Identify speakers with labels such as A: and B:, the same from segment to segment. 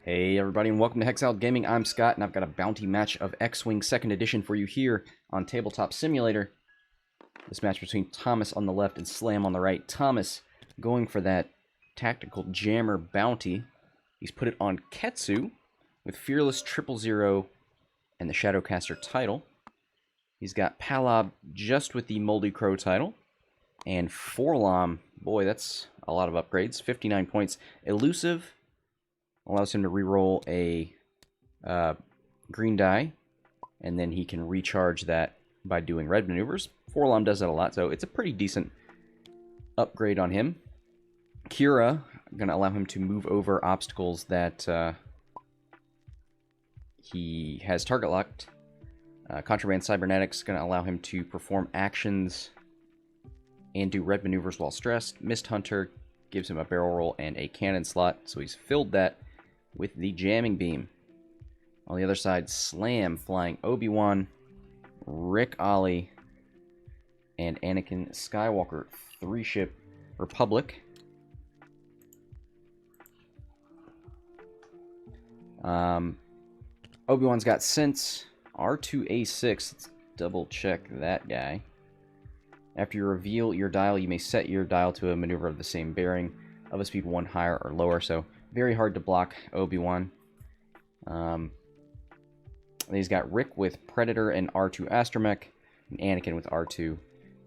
A: Hey everybody, and welcome to Hexiled Gaming. I'm Scott, and I've got a bounty match of X-Wing 2nd Edition for you here on Tabletop Simulator. This match between Thomas on the left and Slam on the right. Thomas going for that tactical jammer bounty. He's put it on Ketsu with Fearless 000 and the Shadowcaster title. He's got Palob just with the Moldy Crow title. And Forlom, boy, that's a lot of upgrades. 59 points. Elusive allows him to reroll a green die, and then he can recharge that by doing red maneuvers. Forlom does that a lot, so it's a pretty decent upgrade on him. Kira, going to allow him to move over obstacles that he has target locked. Contraband Cybernetics going to allow him to perform actions and do red maneuvers while stressed. Mist Hunter gives him a barrel roll and a cannon slot, so he's filled that with the jamming beam. On the other side, Slam flying Obi-Wan, Rick Olie, and Anakin Skywalker. 3-ship Republic. Obi-Wan's got Sense. R2A6. Let's double check that guy. After you reveal your dial, you may set your dial to a maneuver of the same bearing of a speed 1 higher or lower, so very hard to block Obi-Wan. He's got Rick with Predator and R2 Astromech, and Anakin with R2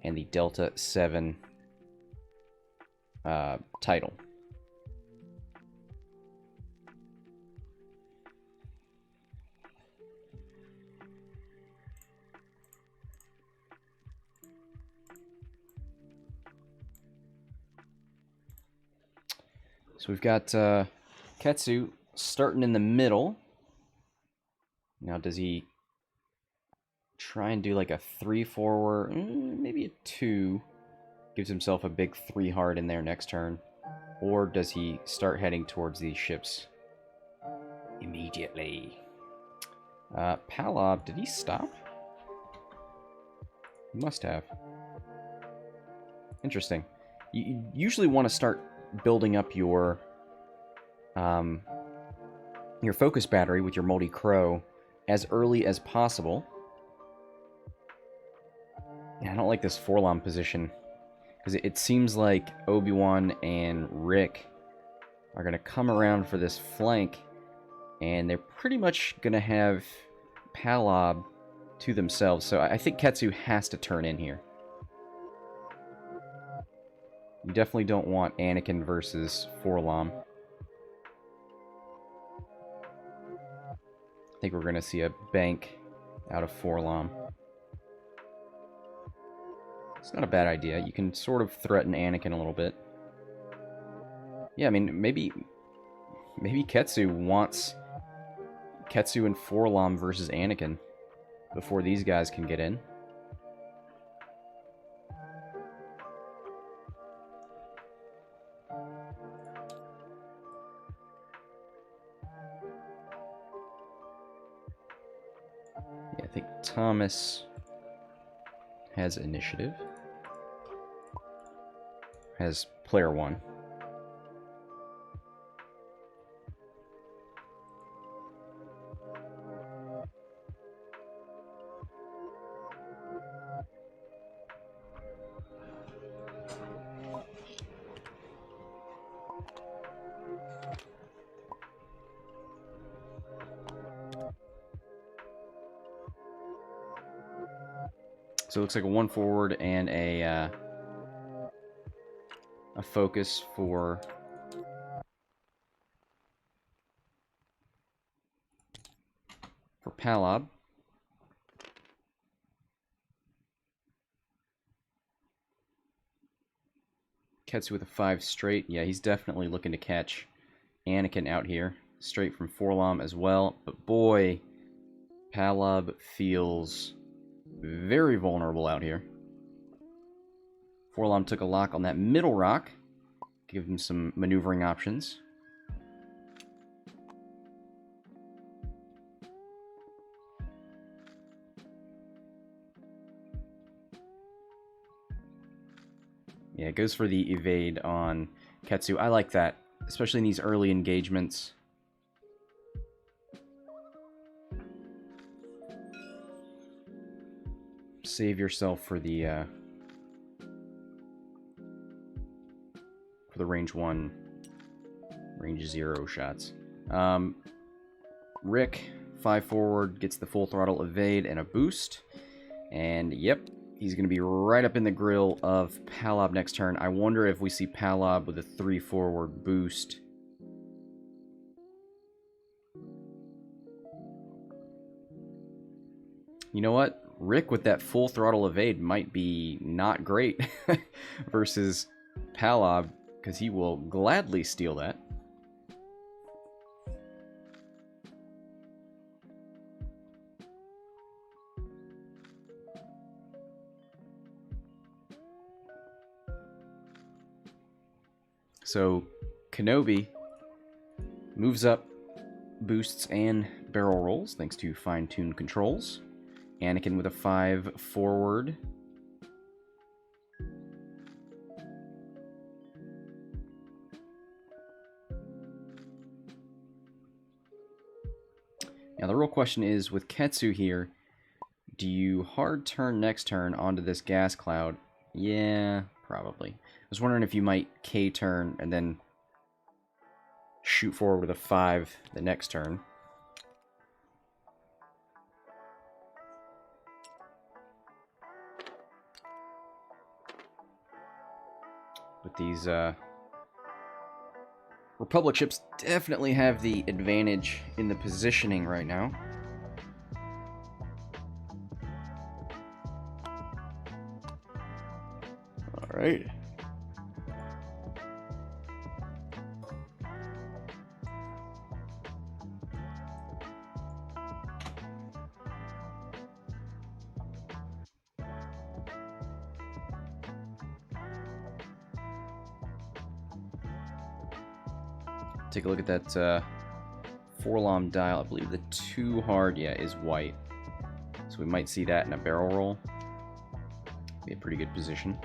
A: and the Delta 7 title. So we've got Ketsu starting in the middle. Now, does he try and do like a 3 forward? Maybe a 2. Gives himself a big 3 hard in there next turn. Or does he start heading towards these ships immediately? Palob, did he stop? He must have. Interesting. You usually want to start building up your focus battery with your Moldy Crow as early as possible. Yeah, I don't like this Forlom position, because it seems like Obi-Wan and Rick are going to come around for this flank, and they're pretty much going to have Palob to themselves, so I think Ketsu has to turn in here. You definitely don't want Anakin versus Forlom. I think we're going to see a bank out of Forlom. It's not a bad idea. You can sort of threaten Anakin a little bit. Yeah, I mean, maybe Ketsu wants Ketsu and Forlom versus Anakin before these guys can get in. I think Thomas has initiative. Has player 1. So it looks like a 1 forward and a focus for Palob. Ketsu with a 5 straight. Yeah, he's definitely looking to catch Anakin out here. Straight from Forlom as well. But boy, Palob feels very vulnerable out here. Forlom took a lock on that middle rock. Give him some maneuvering options. Yeah, it goes for the evade on Ketsu. I like that, especially in these early engagements. save yourself for the range 1, range 0 shots. Rick, 5 forward, gets the full throttle evade and a boost. And yep, he's going to be right up in the grill of Palob next turn. I wonder if we see Palob with a 3 forward boost. You know what? Rick with that full throttle evade might be not great versus Palob, because he will gladly steal that. So Kenobi moves up boosts and barrel rolls thanks to fine-tuned controls. Anakin with a 5 forward. Now the real question is, with Ketsu here, do you hard turn next turn onto this gas cloud? Yeah, probably. I was wondering if you might K-turn and then shoot forward with a 5 the next turn. But these Republic ships definitely have the advantage in the positioning right now. All right. Take a look at that 4-lom dial. I believe the 2 hard, yeah, is white. So we might see that in a barrel roll. Be a pretty good position.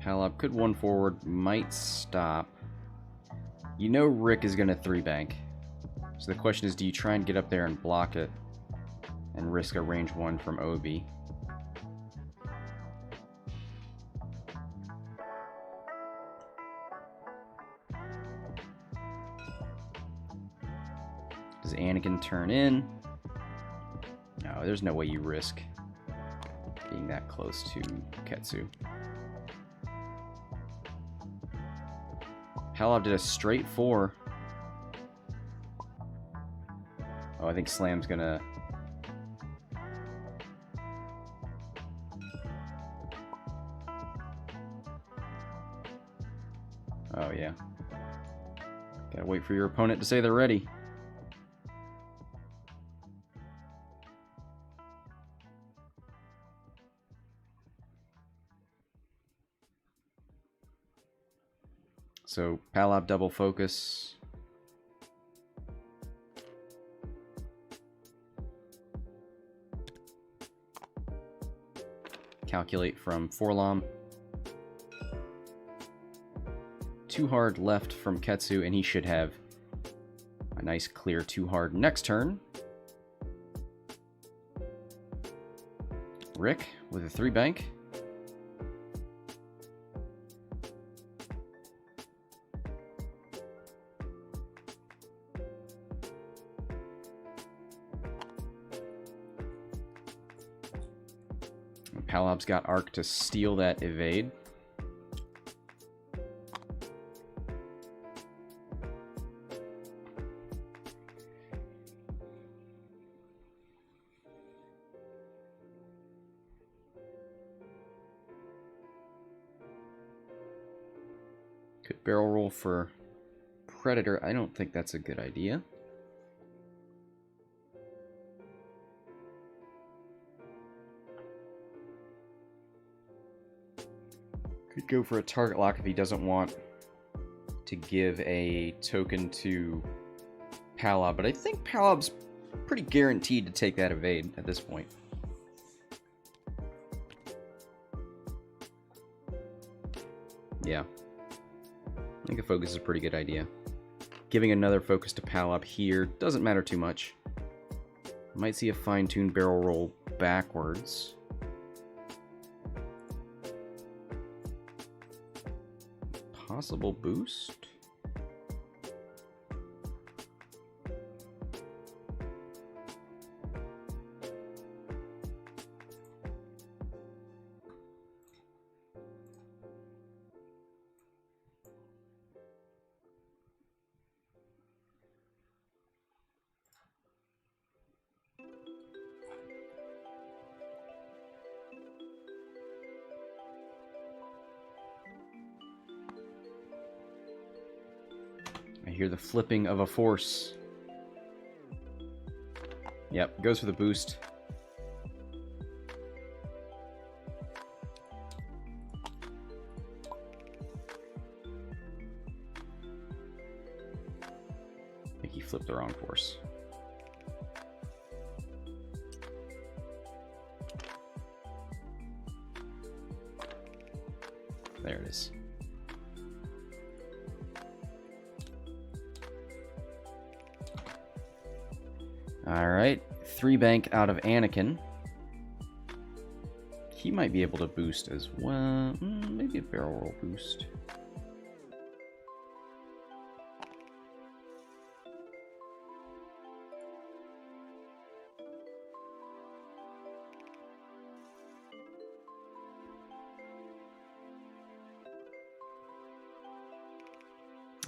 A: Palob could 1 forward, might stop. You know Rick is going to 3-bank. So the question is, do you try and get up there and block it and risk a range 1 from Obi? Does Anakin turn in? No, there's no way you risk being that close to Ketsu. Palob did a straight 4. Oh, I think Slam's gonna... Oh, yeah. Gotta wait for your opponent to say they're ready. So, Palob double focus. Calculate from 4-lom. 2 hard left from Ketsu, and he should have a nice clear 2 hard next turn. Rick with a 3-bank. Palob's got Arc to steal that evade. Could barrel roll for Predator. I don't think that's a good idea. Could go for a target lock if he doesn't want to give a token to Palob, but I think Palob's pretty guaranteed to take that evade at this point. Yeah. think a focus is a pretty good idea. Giving another focus to Palob here doesn't matter too much. Might see a fine-tuned barrel roll backwards. Possible boost? I hear the flipping of a force. Yep, goes for the boost. I think he flipped the wrong force. There it is. Alright, 3 bank out of Anakin. He might be able to boost as well. Maybe a barrel roll boost.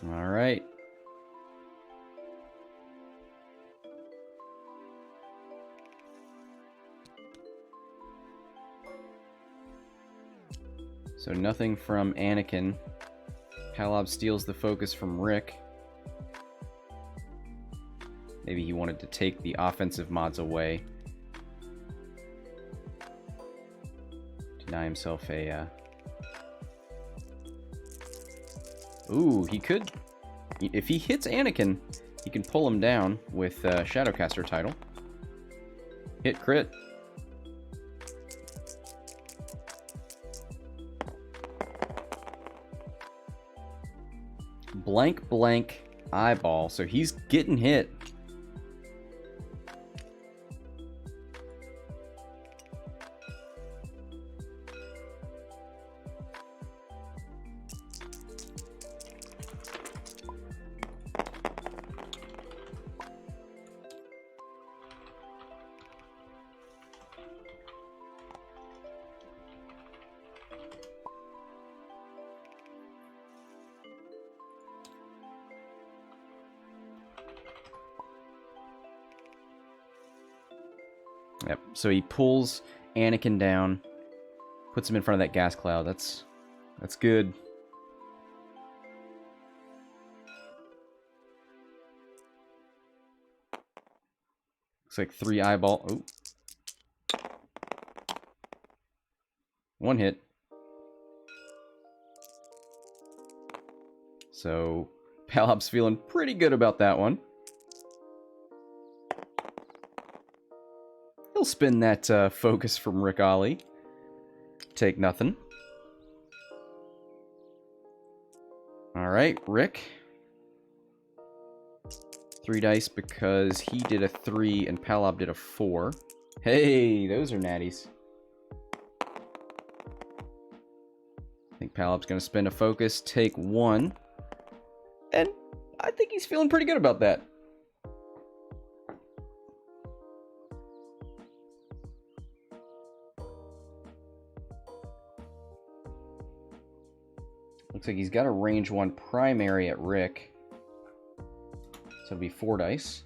A: Alright. So nothing from Anakin. Palob steals the focus from Rick. Maybe he wanted to take the offensive mods away. Deny himself a... Ooh, he could... If he hits Anakin, he can pull him down with Shadowcaster title. Hit crit. Blank, blank, eyeball. So he's getting hit. Yep, so he pulls Anakin down, puts him in front of that gas cloud. That's good. Looks like 3 eyeball. Oh. 1 hit. So Palob's feeling pretty good about that one. He'll spin that focus from Rick Olie. Take nothing. Alright, Rick. 3 dice because he did a 3 and Palob did a 4. Hey, those are natties. I think Palob's going to spin a focus, take 1. And I think he's feeling pretty good about that. Looks like he's got a range 1 primary at Rick. So it'll be 4 dice.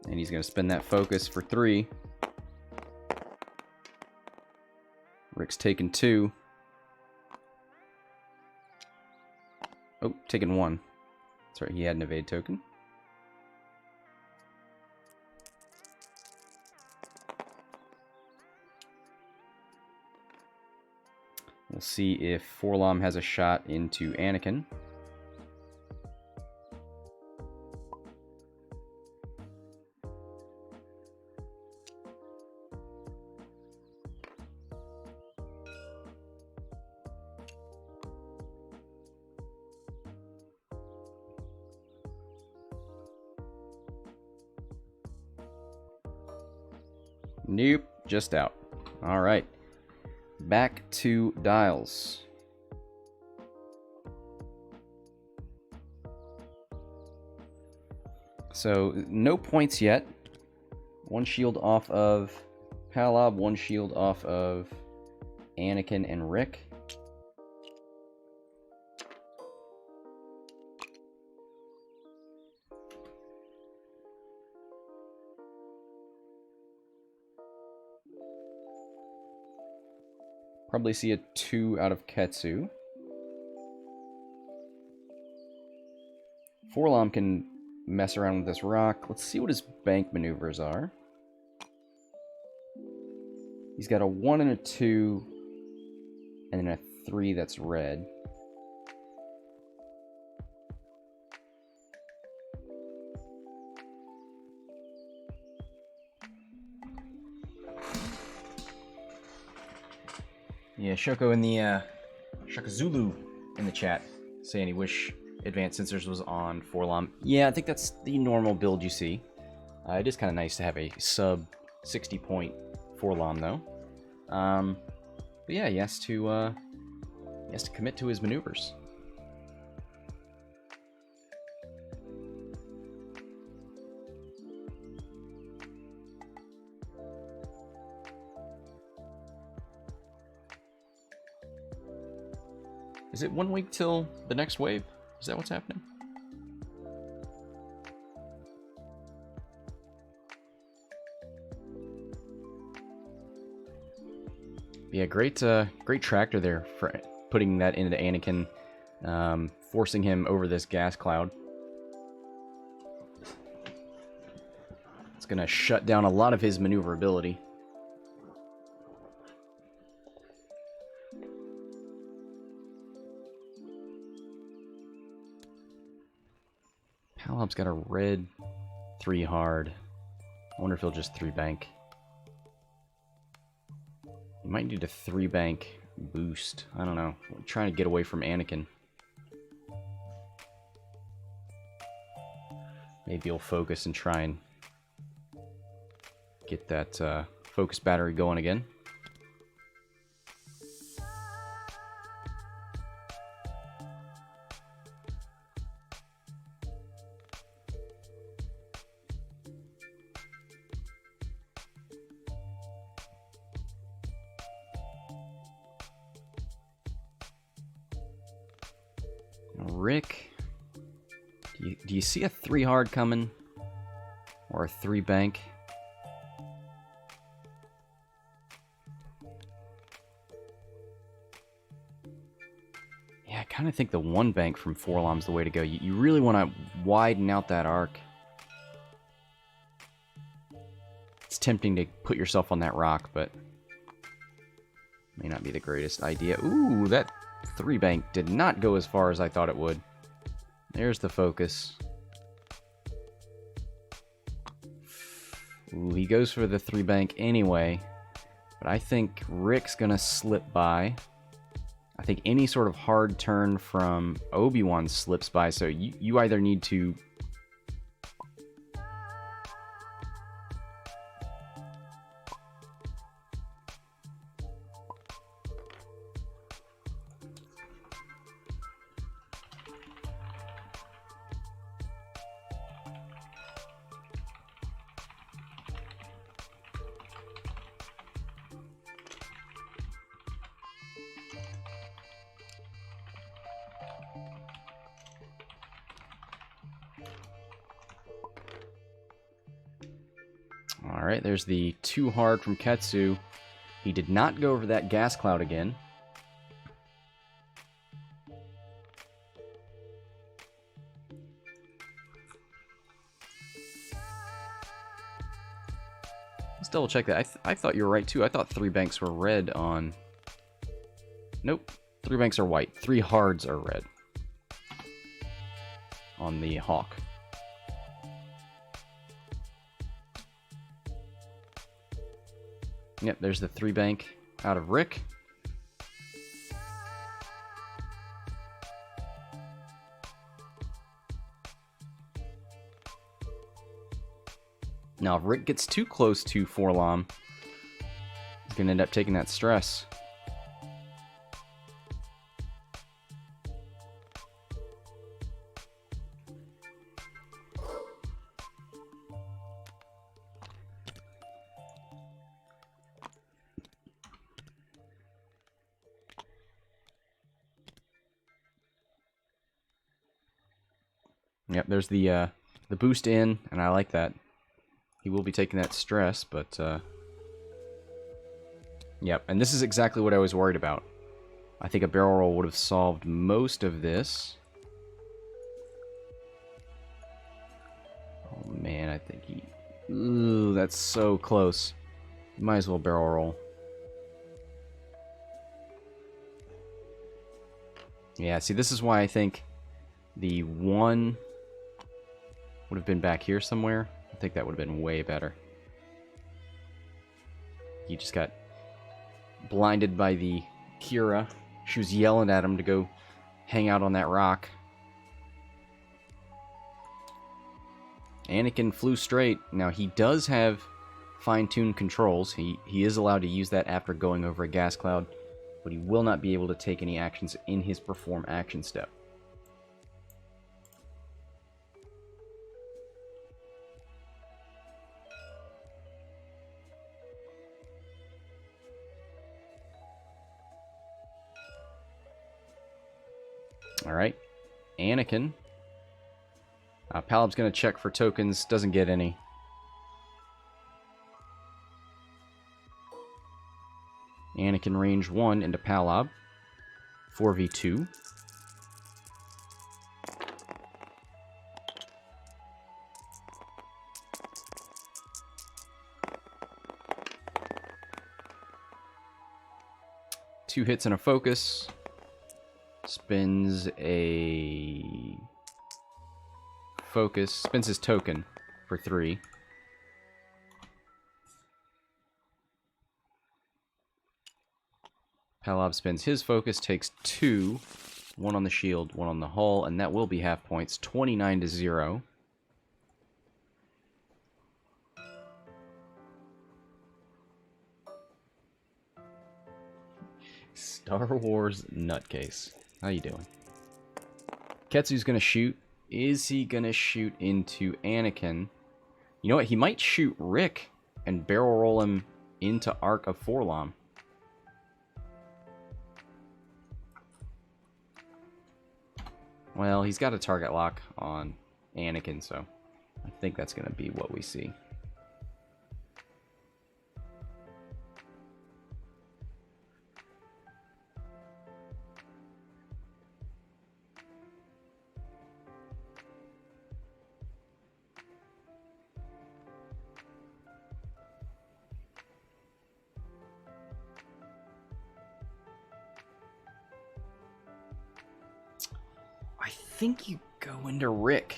A: And he's going to spin that focus for 3. Rick's taking 2. Oh, taking 1. That's right, he had an evade token. We'll see if Forlom has a shot into Anakin. Nope, just out. All right. Back to dials. So, no points yet. One shield off of Palob, one shield off of Anakin and Rick. Probably see a 2 out of Ketsu. Forlom can mess around with this rock. Let's see what his bank maneuvers are. He's got a 1 and a 2, and then a 3 that's red. Yeah, Shoko in the Shaka Zulu in the chat saying he wish Advanced Sensors was on Forlom. Yeah, I think that's the normal build you see. It is kind of nice to have a sub 60 point Forlom though. But yeah, he has to commit to his maneuvers. Is it 1 week till the next wave? Is that what's happening? Yeah, great tractor there for putting that into Anakin, forcing him over this gas cloud. It's gonna shut down a lot of his maneuverability. Palob's got a red 3 hard. I wonder if he'll just 3 bank. He might need a 3 bank boost. I don't know. I'm trying to get away from Anakin. Maybe he'll focus and try and get that focus battery going again. Rick, do you see a 3 hard coming? Or a 3 bank? Yeah, I kind of think the 1 bank from Forlom's the way to go. You really want to widen out that arc. It's tempting to put yourself on that rock, but may not be the greatest idea. Ooh, that 3 bank did not go as far as I thought it would. There's the focus. Ooh, he goes for the 3 bank anyway. But I think Rick's gonna slip by. I think any sort of hard turn from Obi-Wan slips by, so you either need to... Alright, there's the 2 hard from Ketsu. He did not go over that gas cloud again. Let's double check that. I thought you were right too. I thought 3 banks were red on... Nope. 3 banks are white. 3 hards are red. On the Hawk. Yep, there's the 3 bank out of Rick. Now, if Rick gets too close to Forlom, gonna end up taking that stress. Yep, there's the boost in, and I like that. He will be taking that stress, but yep, and this is exactly what I was worried about. I think a barrel roll would have solved most of this. Oh man, I think he... Ooh, that's so close. Might as well barrel roll. Yeah, see, this is why I think the 1 would have been back here somewhere. I think that would have been way better. He just got blinded by the Kira. She was yelling at him to go hang out on that rock. Anakin flew straight. Now, he does have fine-tuned controls. He is allowed to use that after going over a gas cloud, but he will not be able to take any actions in his perform action step. Alright, Anakin. Palob's going to check for tokens, doesn't get any. Anakin range 1 into Palob. 4v2. Two hits and a focus. Spins a focus. Spins his token for 3. Palob spins his focus, takes 2. 1 on the shield, 1 on the hull, and that will be half points. 29-0. Star Wars nutcase. How you doing? Ketsu's gonna shoot. Is he gonna shoot into Anakin? You know what? He might shoot Rick and barrel roll him into Arc of Forlom. Well, he's got a target lock on Anakin, so I think that's gonna be what we see. I think you go into Rick.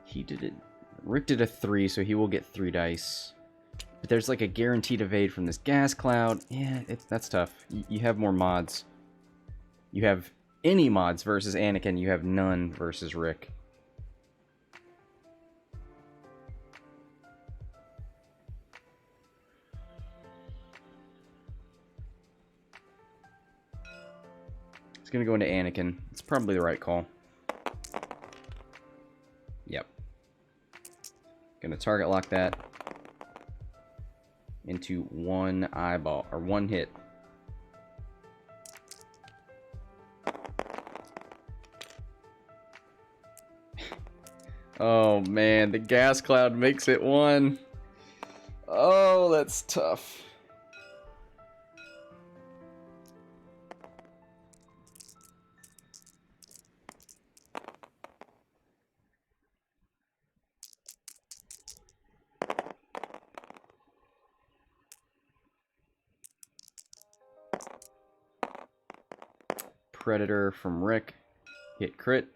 A: He did it. Rick did a 3, so he will get 3 dice. But there's like a guaranteed evade from this gas cloud. Yeah, that's tough. You have more mods. You have any mods versus Anakin. You have none versus Rick. It's going to go into Anakin. It's probably the right call. Yep. Going to target lock that into 1 eyeball, or 1 hit. Oh man, the gas cloud makes it 1. Oh, that's tough. Predator from Rick. Hit crit.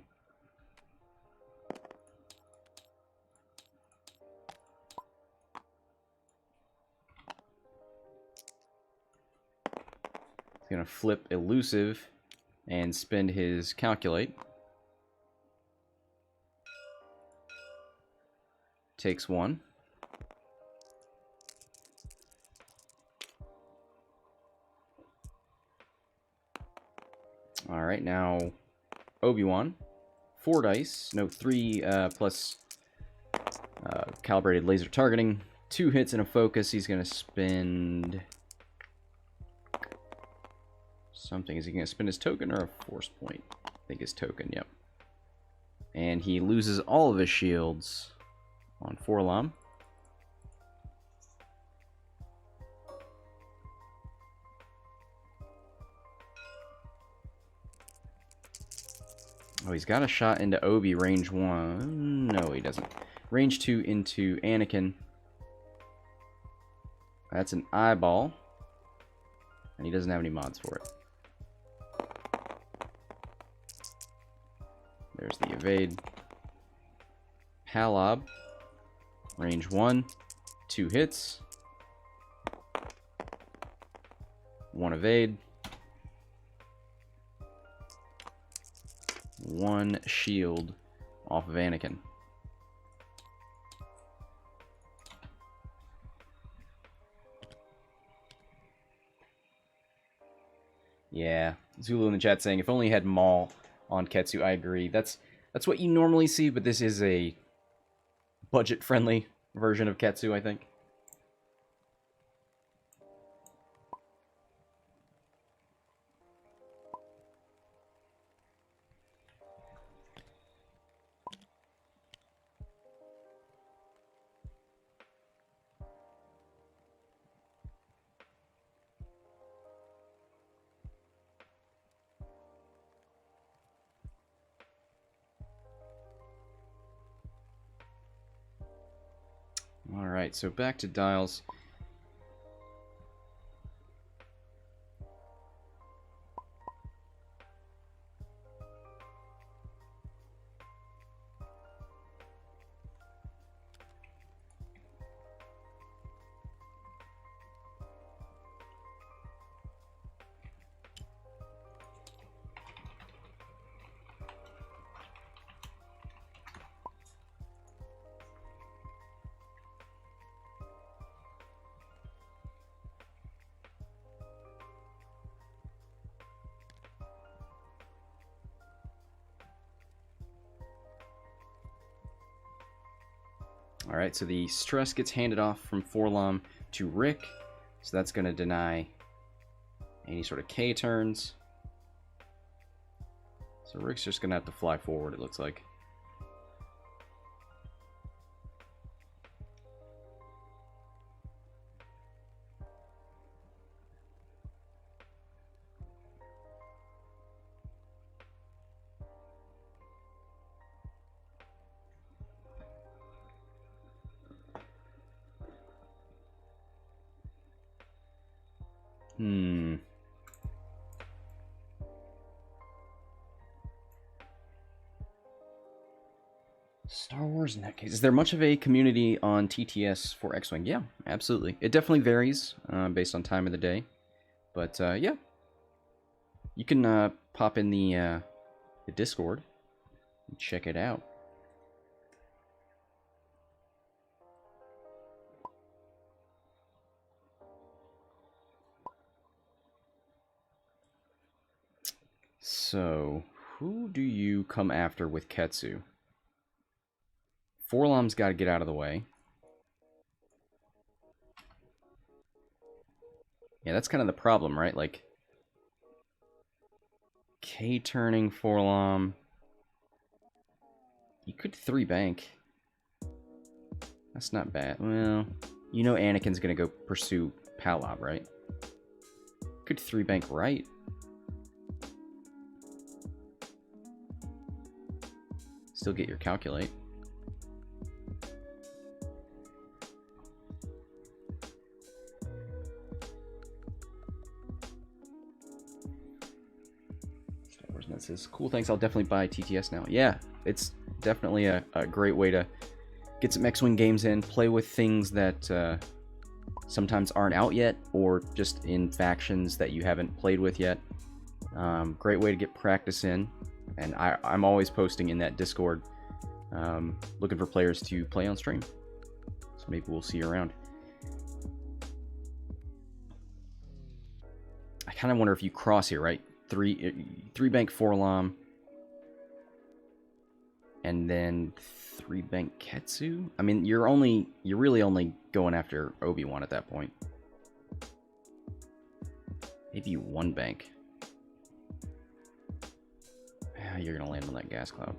A: He's going to flip elusive and spend his calculate. Takes 1. All right, now Obi-Wan. 4 dice. No, 3 plus calibrated laser targeting. 2 hits and a focus. He's going to spend something. Is he going to spend his token or a force point? I think his token, yep. And he loses all of his shields on Forlom. Oh, he's got a shot into Obi, range 1. No, he doesn't. Range 2 into Anakin. That's an eyeball. And he doesn't have any mods for it. There's the evade. Palob. Range 1. 2 hits. 1 evade. 1 shield off of Anakin. Yeah, Zulu in the chat saying, if only he had Maul on Ketsu. I agree. That's what you normally see, but this is a budget-friendly version of Ketsu, I think. Alright, so back to dials. Alright, so the stress gets handed off from Forlom to Rick, so that's going to deny any sort of K turns. So Rick's just going to have to fly forward, it looks like. Star Wars in that case. Is there much of a community on TTS for X-Wing? Yeah, absolutely. It definitely varies based on time of the day. But yeah, you can pop in the Discord and check it out. So, who do you come after with Ketsu? Forlom's got to get out of the way. Yeah, that's kind of the problem, right? Like, K-turning Forlom. You could 3-bank. That's not bad. Well, you know Anakin's going to go pursue Palob, right? Could 3-bank right. Still get your calculate. That says, cool, thanks, I'll definitely buy TTS now. Yeah, it's definitely a great way to get some X-Wing games in, play with things that sometimes aren't out yet, or just in factions that you haven't played with yet. Great way to get practice in, and I'm always posting in that Discord, looking for players to play on stream. So maybe we'll see you around. I kind of wonder if you cross here, right? three bank Forlom, and then 3 bank Ketsu. I mean, you're really only going after Obi-Wan at that point. Maybe 1 bank. Yeah, you're gonna land on that gas cloud.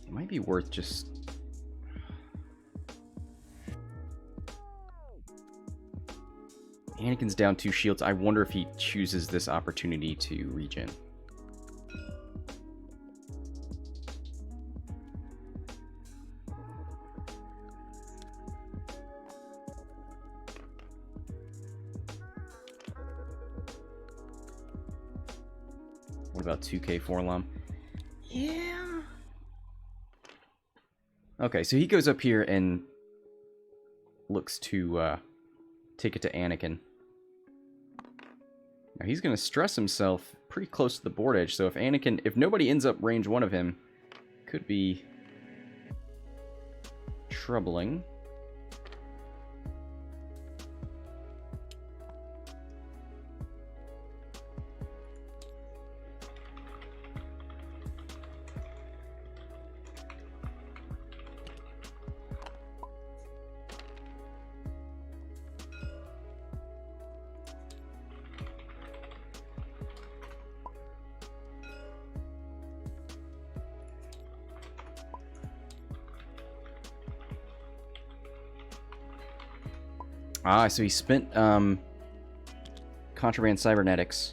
A: It might be worth just... Anakin's down 2 shields. I wonder if he chooses this opportunity to regen. What about 2k Forlom? Yeah. Okay, so he goes up here and looks to take it to Anakin. Now he's going to stress himself pretty close to the board edge, so if nobody ends up range 1 of him, could be troubling. Ah, so he spent contraband cybernetics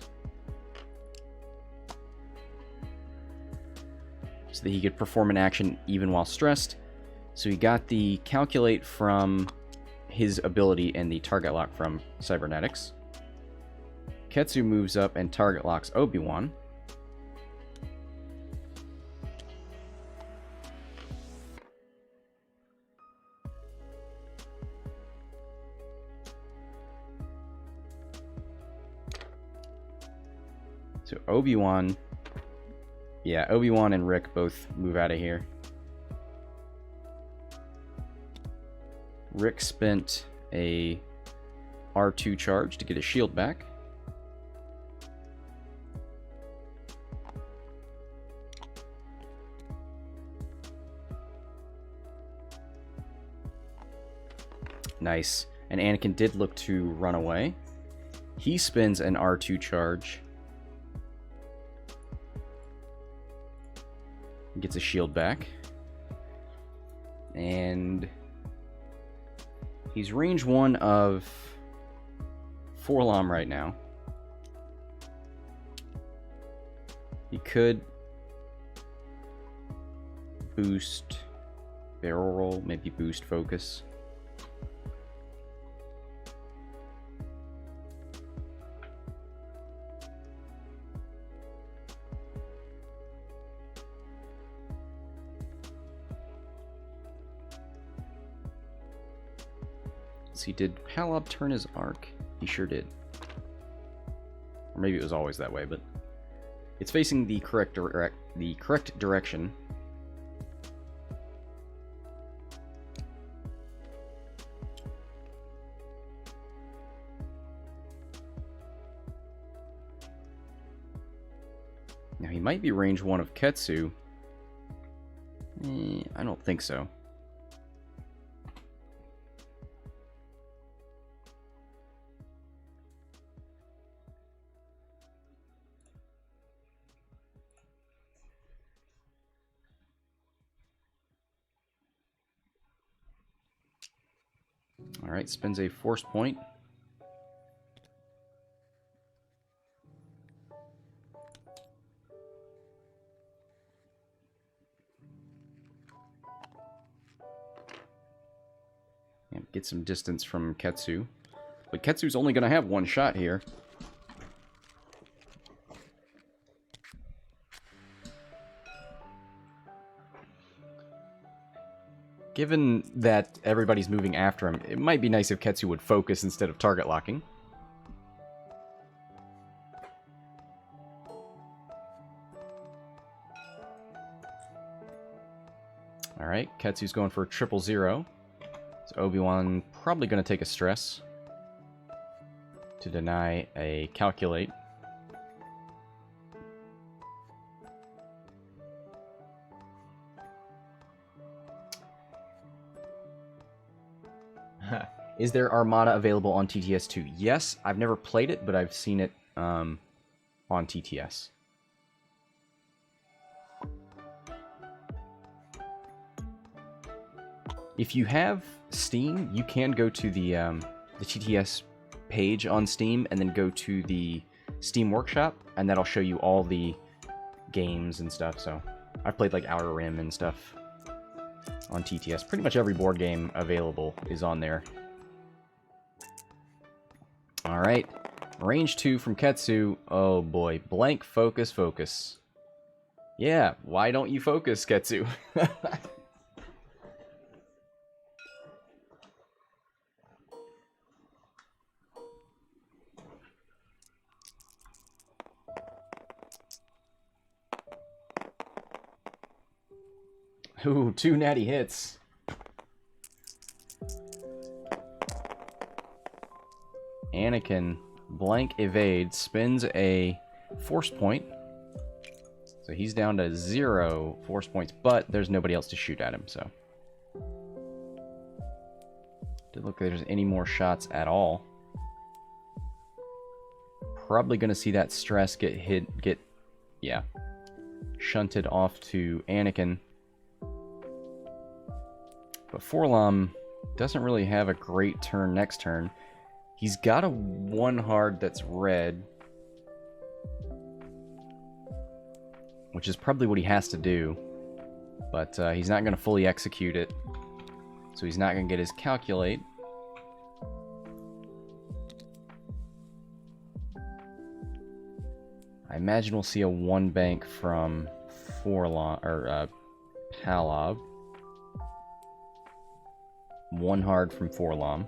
A: so that he could perform an action even while stressed. So he got the calculate from his ability and the target lock from cybernetics. Ketsu moves up and target locks Obi-Wan. So Obi-Wan, yeah, Obi-Wan and Rick both move out of here. Rick spent a R2 charge to get his shield back. Nice. And Anakin did look to run away. He spends an R2 charge. Gets a shield back. And he's range 1 of Forlom right now. He could boost barrel roll, maybe boost focus. He did Palob turn his arc? He sure did. Or maybe it was always that way, but it's facing the correct direction. Now he might be range 1 of Ketsu. I don't think so. Alright, spends a force point. And get some distance from Ketsu. But Ketsu's only going to have 1 shot here. Given that everybody's moving after him, it might be nice if Ketsu would focus instead of target locking. Alright, Ketsu's going for 000. So Obi-Wan probably going to take a stress to deny a calculate. Is there Armada available on TTS2? Yes, I've never played it, but I've seen it on TTS. If you have Steam, you can go to the TTS page on Steam and then go to the Steam Workshop, and that'll show you all the games and stuff. So I've played like Outer Rim and stuff on TTS. Pretty much every board game available is on there. Alright, range 2 from Ketsu. Oh boy, blank, focus, focus. Yeah, why don't you focus, Ketsu? Ooh, 2 natty hits. Anakin, blank evade, spins a force point. So he's down to 0 force points, but there's nobody else to shoot at him, so. Doesn't look like there's any more shots at all. Probably gonna see that stress get shunted off to Anakin. But Forlom doesn't really have a great turn next turn. He's got a 1 hard that's red, which is probably what he has to do. But he's not going to fully execute it, so he's not going to get his calculate. I imagine we'll see a 1 bank from Forlom or Palob. 1 hard from Forlom.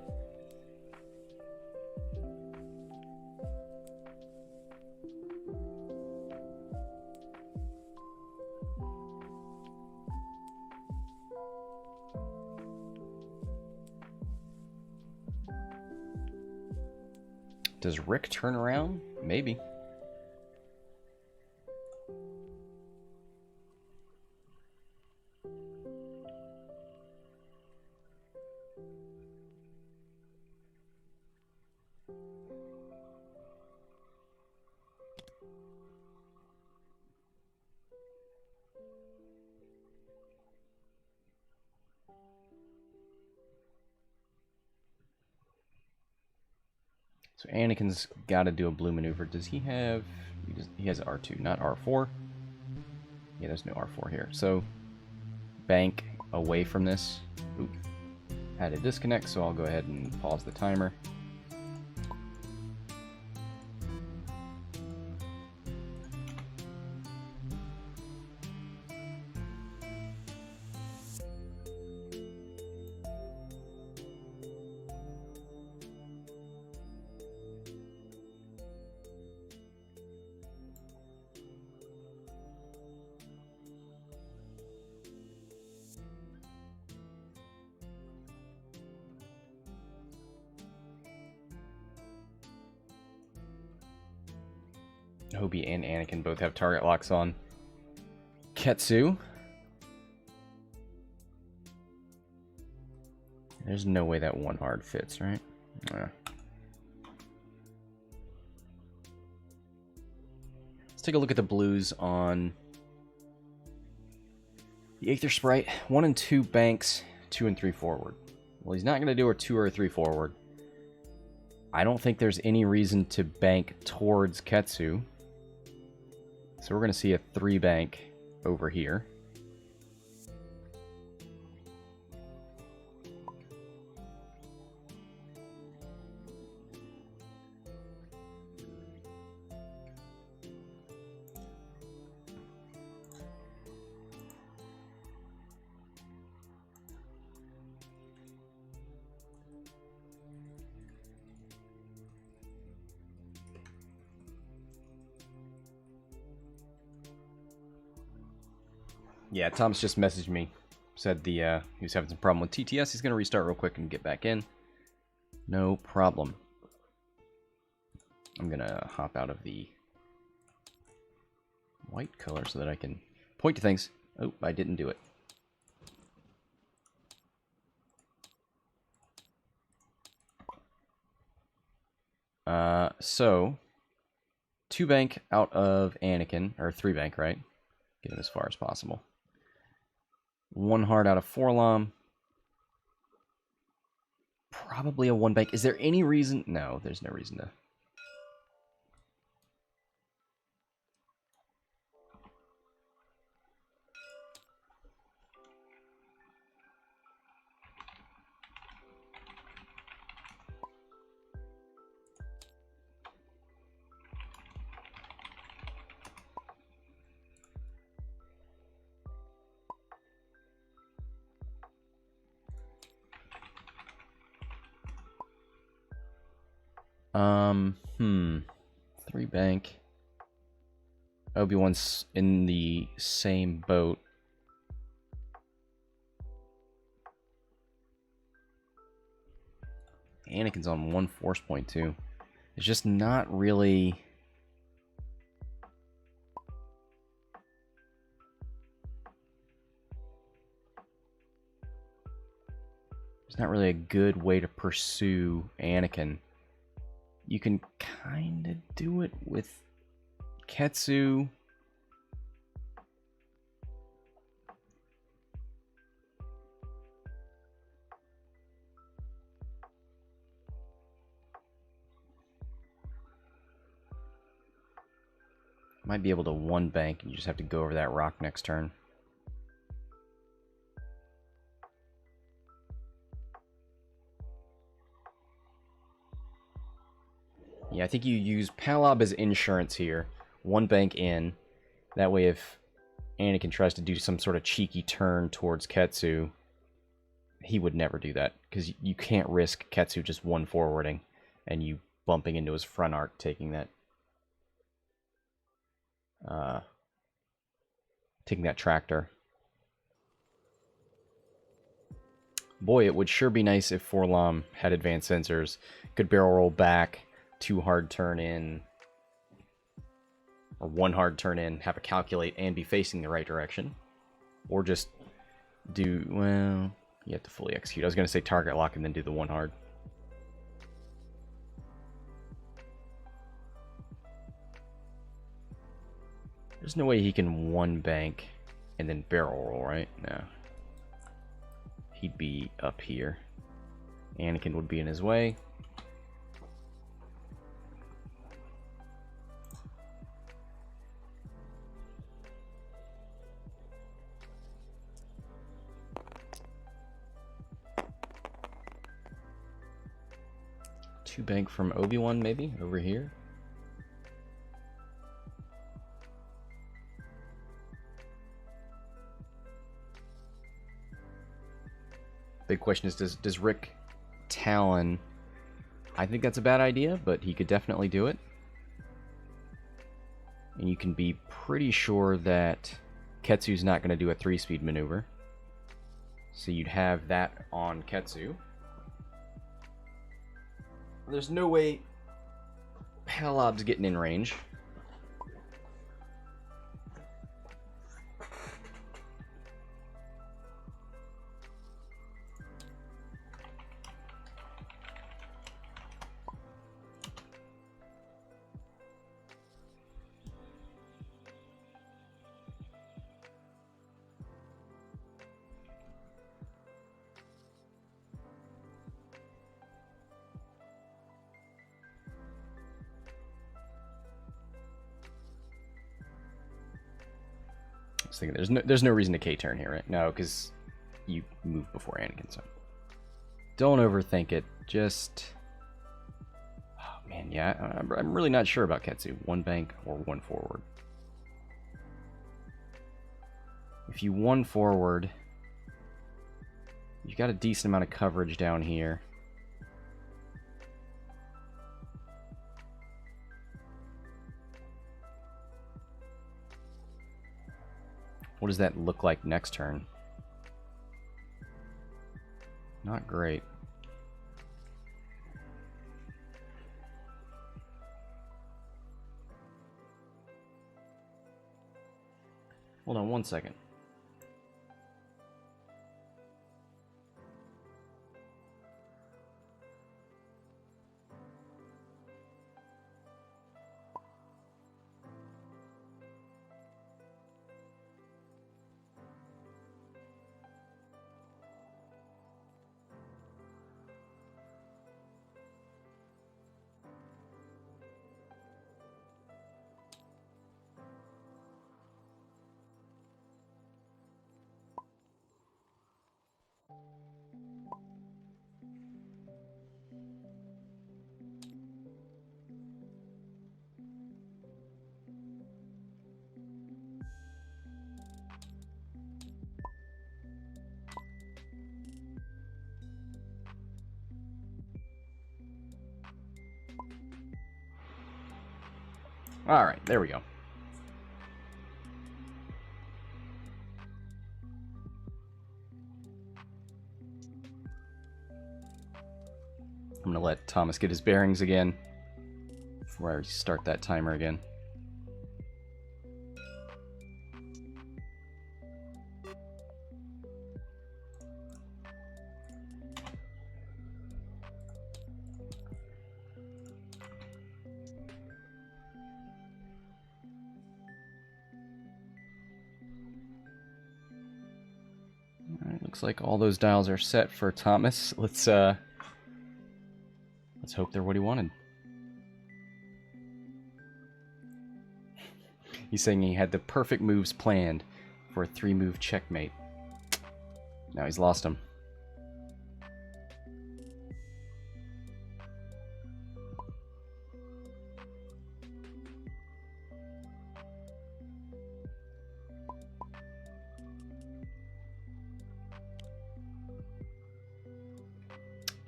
A: Does Rick turn around? Maybe. So Anakin's got to do a blue maneuver. Does he have... He has R2, not R4. Yeah, there's no R4 here. So, bank away from this. Oop. Had a disconnect, so I'll go ahead and pause the timer. Obi and Anakin both have target locks on. Ketsu. There's no way that 1 hard fits, right? Let's take a look at the blues on the Aether Sprite. 1 and 2 banks, 2 and 3 forward. Well, he's not going to do a 2 or a 3 forward. I don't think there's any reason to bank towards Ketsu. So we're going to see a 3 bank over here. Yeah, Thomas just messaged me. Said he was having some problem with TTS. He's going to restart real quick and get back in. No problem. I'm going to hop out of the white color so that I can point to things. Oh, I didn't do it. So 2 bank out of Anakin, or 3 bank, right? Get him as far as possible. 1 hard out of Forlom. Probably a 1 bank. Is there any reason? No, there's no reason to. Hmm. 3 bank. Obi-Wan's in the same boat. Anakin's on 1 force point too. It's just not really. It's not really a good way to pursue Anakin. You can kind of do it with Ketsu. Might be able to 1 bank, and you just have to go over that rock next turn. Yeah, I think you use Palob as insurance here. 1 bank in. That way if Anakin tries to do some sort of cheeky turn towards Ketsu, he would never do that. Because you can't risk Ketsu just 1 forwarding and you bumping into his front arc, taking that tractor. Boy, it would sure be nice if Forlom had advanced sensors. Could barrel roll back, 2 hard turn in, or 1 hard turn in, have a calculate and be facing the right direction. Or just do, well, you have to fully execute. I was going to say target lock and then do the 1 hard. There's no way he can 1 bank and then barrel roll, right? No. He'd be up here. Anakin would be in his way. Two bank from Obi-Wan, maybe, over here. Big question is, does Rick Talon? I think that's a bad idea, but he could definitely do it. And you can be pretty sure that Ketsu's not going to do a 3-speed maneuver. So you'd have that on Ketsu. There's no way Palob's getting in range. I was thinking there's no reason to K-turn here, right? No, because you move before Anakin, so don't overthink it. Just, oh man, yeah, I'm really not sure about Ketsu. 1 bank or 1 forward. If you 1 forward, you've got a decent amount of coverage down here. What does that look like next turn? Not great. Hold on one second. All right, there we go. I'm going to let Thomas get his bearings again before I start that timer again. All right, looks like all those dials are set for Thomas. Let's hope they're what he wanted. He's saying he had the perfect moves planned for a 3-move checkmate. Now he's lost them.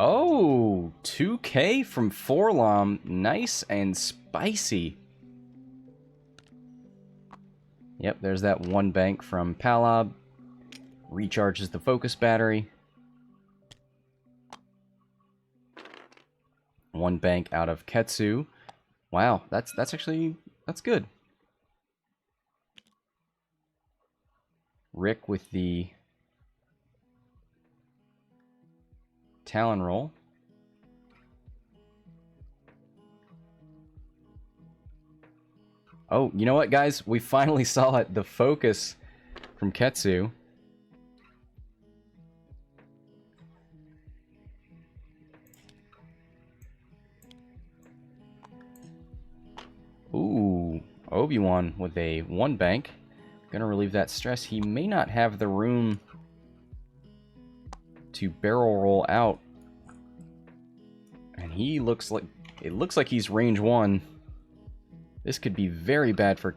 A: Oh, 2K from Forlom. Nice and spicy. Yep, there's that 1 bank from Palob. Recharges the focus battery. 1 bank out of Ketsu. Wow, that's good. Rick with the Talon roll. Oh, you know what, guys? We finally saw it. The focus from Ketsu. Ooh, Obi-Wan with a 1 bank. Gonna relieve that stress. He may not have the room to barrel roll out. And he looks like... It looks like he's range 1. This could be very bad for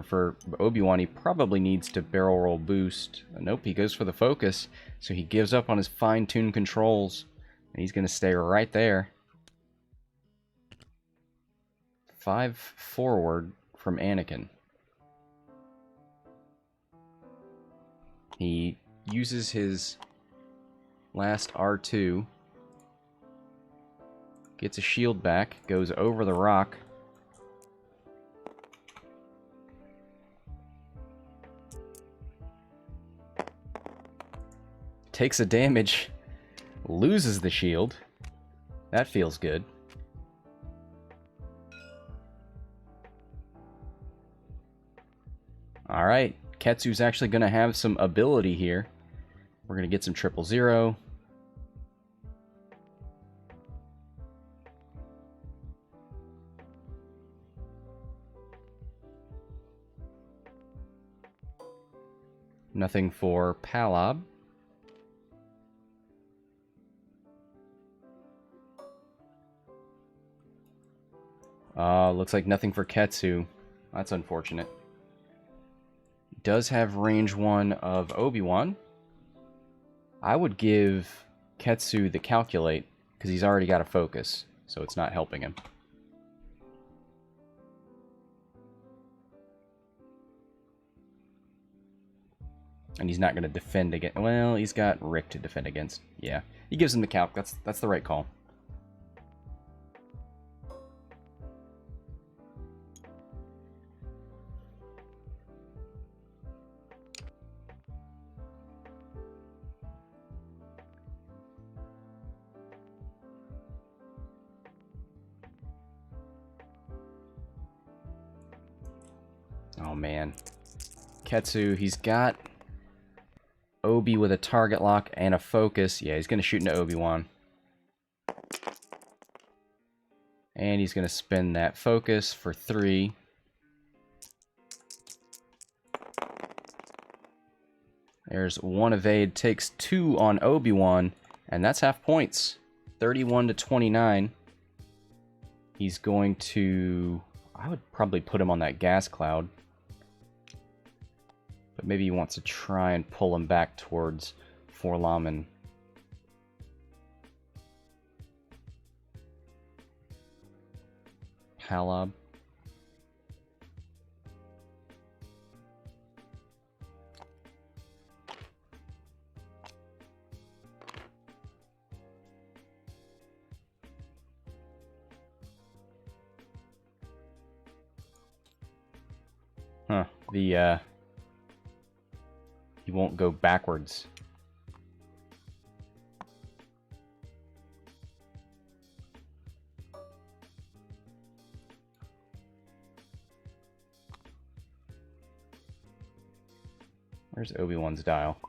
A: for Obi-Wan. He probably needs to barrel roll boost. Nope, he goes for the focus. So he gives up on his fine-tuned controls. And he's gonna stay right there. 5 forward from Anakin. He uses his last R2, gets a shield back, goes over the rock. Takes a damage, loses the shield. That feels good. Alright, Ketsu's actually going to have some ability here. We're going to get some 000. Nothing for Palob. Looks like nothing for Ketsu. That's unfortunate. Does have range 1 of Obi-Wan. I would give Ketsu the calculate, because he's already got a focus, so it's not helping him. And he's not going to defend against... Well, he's got Rick to defend against. Yeah, he gives him the calc. That's the right call. Oh, man. Ketsu, he's got Obi with a target lock and a focus. Yeah, he's going to shoot into Obi-Wan. And he's going to spend that focus for 3. There's 1 evade, takes 2 on Obi-Wan, and that's half points. 31 to 29. He's going to... I would probably put him on that gas cloud. But maybe he wants to try and pull him back towards Forlom and... Palob. Huh, he won't go backwards. Where's Obi-Wan's dial?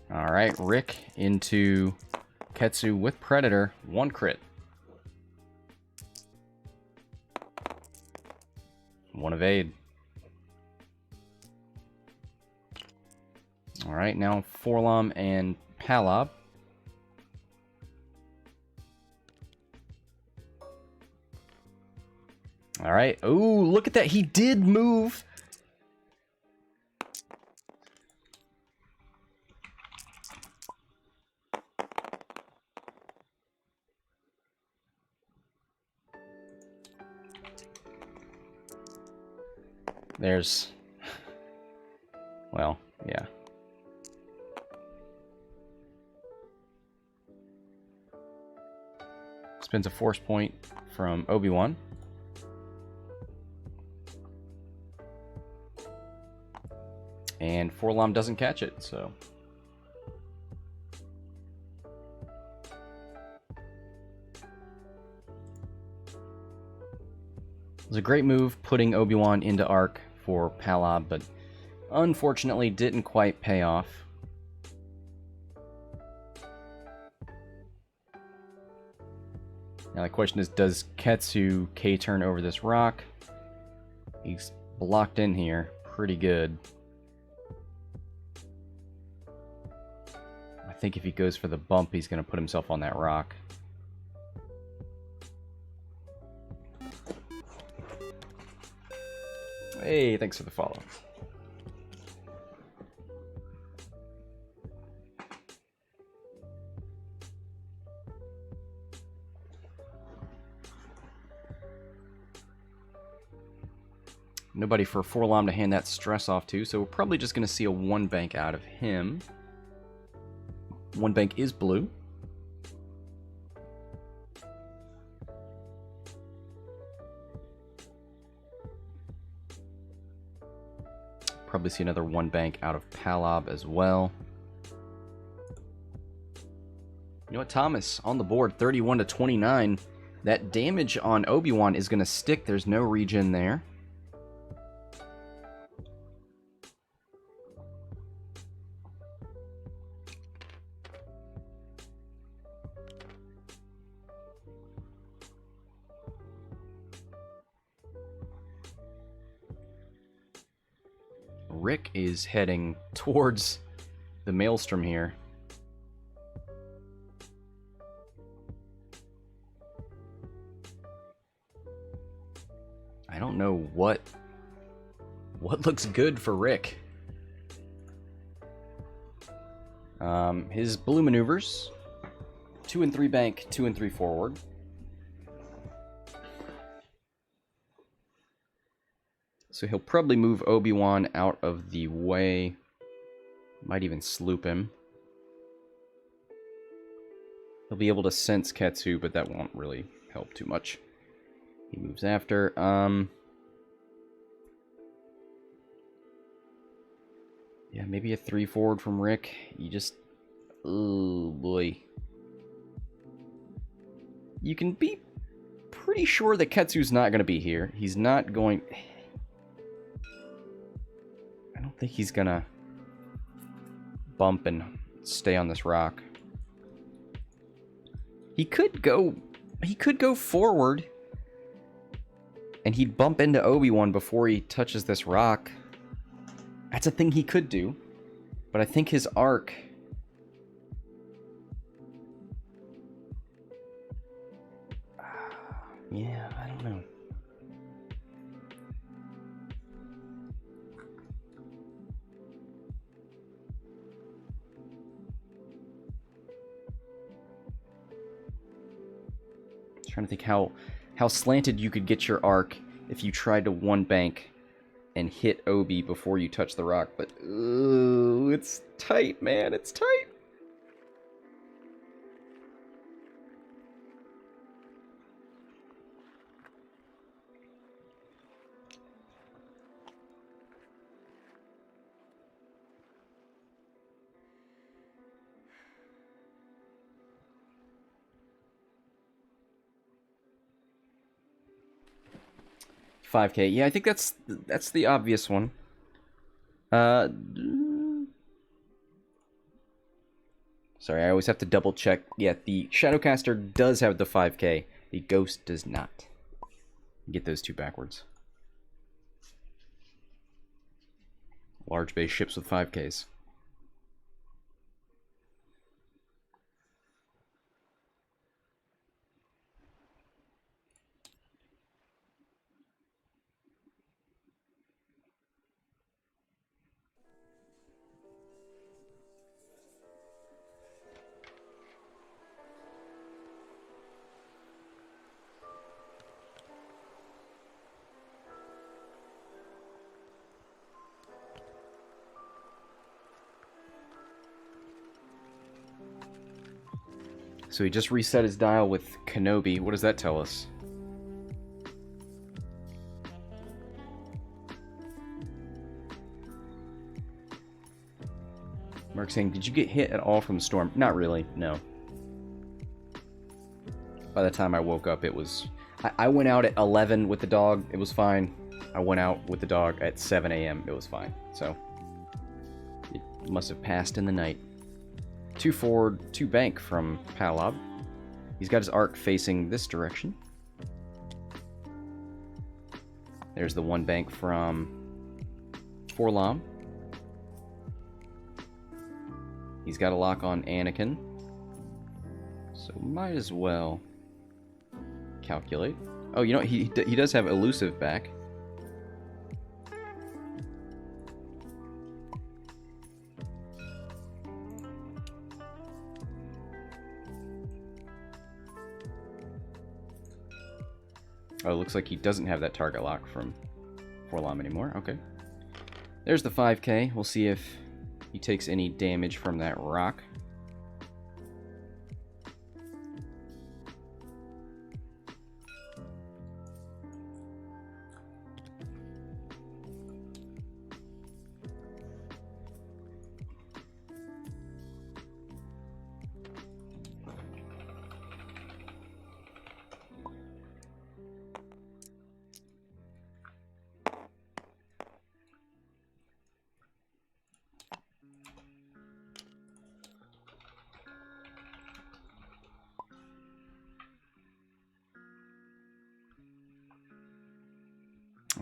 A: Alright, Rick into Ketsu with Predator. 1 crit. 1 evade. Alright, now Forlom and Palob. Alright. Ooh, look at that. He did move. There's... Well, yeah. Spends a force point from Obi-Wan. And Forlom doesn't catch it, so... It was a great move putting Obi-Wan into arc for Palob, but unfortunately didn't quite pay off. Now the question is, does Ketsu K-turn over this rock? He's blocked in here pretty good. I think if he goes for the bump, he's going to put himself on that rock. Hey, thanks for the follow. Nobody for Forlom to hand that stress off to, so we're probably just going to see a 1 bank out of him. 1 bank is blue. Probably see another 1 bank out of Palob as well. You know what, Thomas on the board, 31 to 29. That damage on Obi-Wan is going to stick. There's no regen there. Rick is heading towards the Maelstrom here. I don't know what looks good for Rick. His blue maneuvers: 2 and 3 bank, 2 and 3 forward. So he'll probably move Obi-Wan out of the way. Might even sloop him. He'll be able to sense Ketsu, but that won't really help too much. He moves after. Yeah, maybe a 3 forward from Rick. You just... oh, boy. You can be pretty sure that Ketsu's not going to be here. He's not going... I don't think he's going to bump and stay on this rock. He could go forward, and he'd bump into Obi-Wan before he touches this rock. That's a thing he could do, but I think his arc... yeah, I don't know. Trying to think how slanted you could get your arc if you tried to one bank and hit Obi before you touch the rock, but ooh, it's tight, man, it's tight. $5K. Yeah, I think that's the obvious one. Sorry, I always have to double check. Yeah, the Shadowcaster does have the 5K. The Ghost does not. Get those two backwards. Large base ships with 5Ks. So he just reset his dial with Kenobi. What does that tell us? Mark saying, did you get hit at all from the storm? Not really, no. By the time I woke up, it was... I went out at 11 with the dog. It was fine. I went out with the dog at 7 a.m. It was fine. So, it must have passed in the night. 2 forward, 2 bank from Palob. He's got his arc facing this direction. There's the 1 bank from Forlam. He's got a lock on Anakin. So might as well calculate. Oh, you know, he does have elusive back. Oh, it looks like he doesn't have that target lock from Forlam anymore. Okay. There's the 5K. We'll see if he takes any damage from that rock.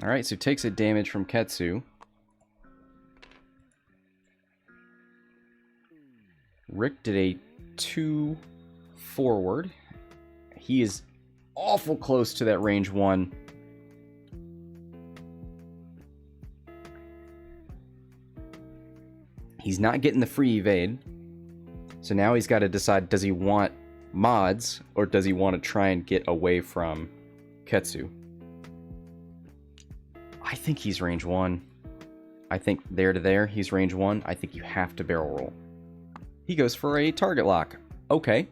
A: Alright, so takes a damage from Ketsu. Rick did a 2 forward. He is awful close to that range 1. He's not getting the free evade. So now he's got to decide, does he want mods or does he want to try and get away from Ketsu? I think he's range 1. I think there to there, he's range 1. I think you have to barrel roll. He goes for a target lock. Okay.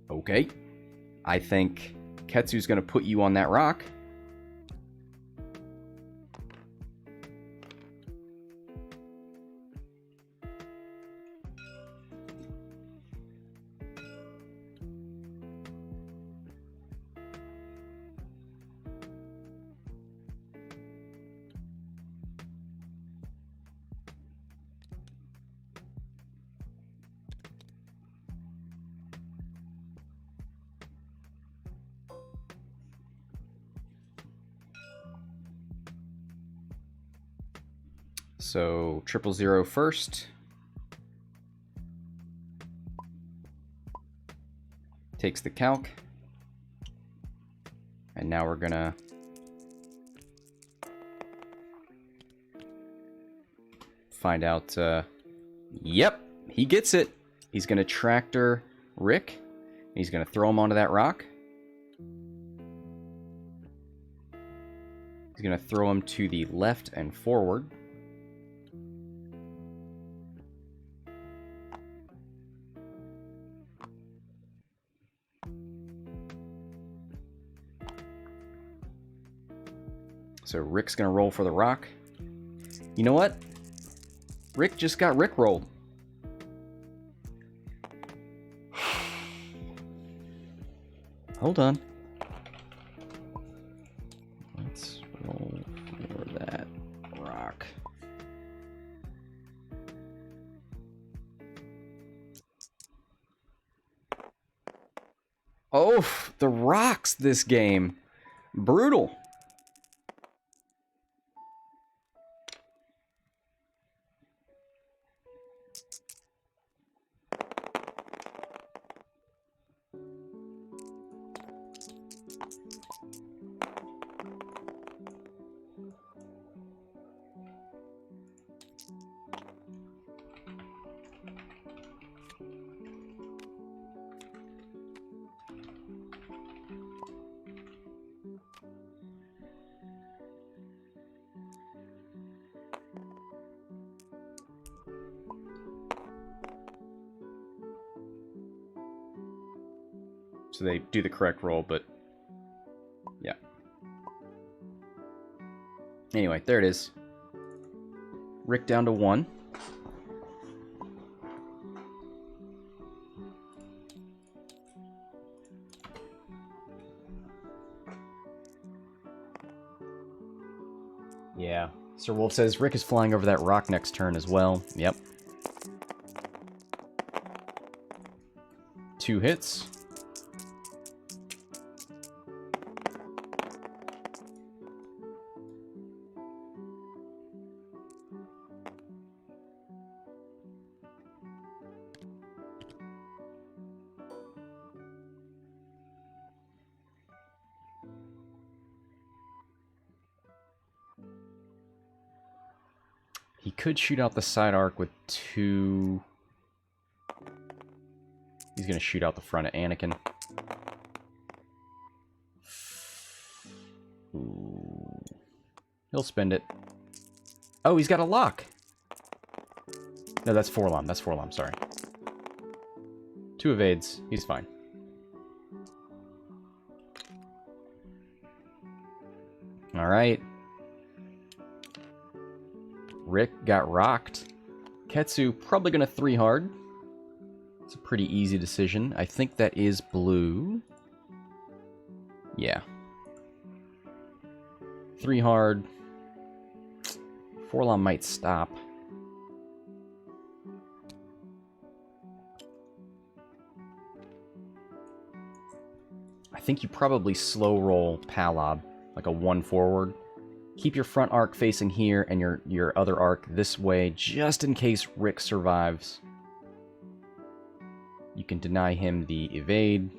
A: Okay. I think Ketsu's going to put you on that rock. So 000 first. Takes the calc. And now we're gonna find out, yep, he gets it. He's gonna tractor Rick. He's gonna throw him onto that rock. He's gonna throw him to the left and forward. So Rick's gonna roll for the rock. You know what? Rick just got Rick rolled. Hold on. Let's roll for that rock. Oh, the rocks this game. Brutal. So they do the correct roll, but yeah. Anyway, there it is. Rick down to 1. Yeah. Sir Wolf says Rick is flying over that rock next turn as well. Yep. 2 hits. He could shoot out the side arc with 2. He's going to shoot out the front of Anakin. Ooh. He'll spend it. Oh, he's got a lock. No, that's Forlom. That's Forlom, sorry. 2 evades. He's fine. All right. Rick got rocked. Ketsu probably going to 3 hard. It's a pretty easy decision. I think that is blue. Yeah. 3 hard. Forlom might stop. I think you probably slow roll Palob, like a 1 forward. Keep your front arc facing here and your other arc this way, just in case Rick survives. You can deny him the evade.